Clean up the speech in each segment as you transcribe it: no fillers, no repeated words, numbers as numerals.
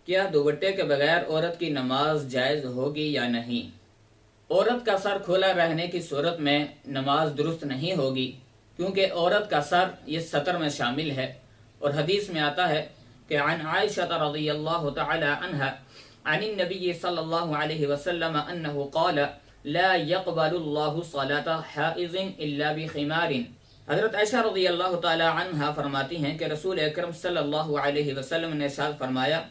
کیا دوپٹے کے بغیر عورت کی نماز جائز ہوگی یا نہیں؟ عورت کا سر کھلا رہنے کی صورت میں نماز درست نہیں ہوگی، کیونکہ عورت کا سر یہ سطر میں شامل ہے، اور حدیث میں آتا ہے کہ عن عائشہ رضی اللہ تعالی عنہا عن النبی صلی اللہ علیہ وسلم انه قال لا يقبل اللہ صلاة حائض الا بخمار۔ حضرت عائشہ رضی اللہ تعالی عنہا فرماتی ہیں کہ رسول اکرم صلی اللہ علیہ وسلم نے ارشاد فرمایا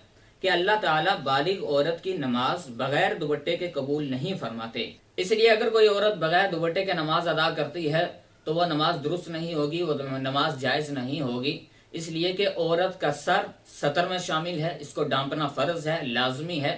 کہ اللہ تعالیٰ بالغ عورت کی نماز بغیر دوپٹے کے قبول نہیں فرماتے۔ اس لیے اگر کوئی عورت بغیر دوپٹے کے نماز ادا کرتی ہے تو وہ نماز درست نہیں ہوگی، وہ نماز جائز نہیں ہوگی، اس لیے کہ عورت کا سر سطر میں شامل ہے، اس کو ڈھانپنا فرض ہے، لازمی ہے۔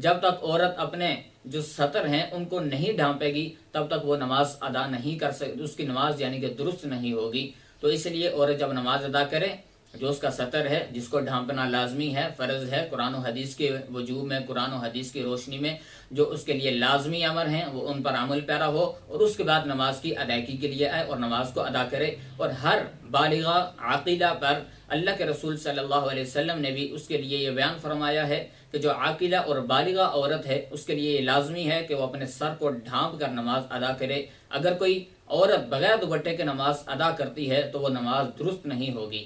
جب تک عورت اپنے جو سطر ہیں ان کو نہیں ڈھانپے گی تب تک وہ نماز ادا نہیں کر سکتی، اس کی نماز یعنی کہ درست نہیں ہوگی۔ تو اس لیے عورت جب نماز ادا کرے، جو اس کا سطر ہے جس کو ڈھانپنا لازمی ہے، فرض ہے، قرآن و حدیث کے وجوب میں، قرآن و حدیث کی روشنی میں جو اس کے لیے لازمی امر ہیں وہ ان پر عمل پیرا ہو، اور اس کے بعد نماز کی ادائیگی کے لیے آئے اور نماز کو ادا کرے۔ اور ہر بالغہ عاقلہ پر اللہ کے رسول صلی اللہ علیہ وسلم نے بھی اس کے لیے یہ بیان فرمایا ہے کہ جو عاقلہ اور بالغہ عورت ہے اس کے لیے یہ لازمی ہے کہ وہ اپنے سر کو ڈھانپ کر نماز ادا کرے۔ اگر کوئی عورت بغیر دوپٹے کے نماز ادا کرتی ہے تو وہ نماز درست نہیں ہوگی۔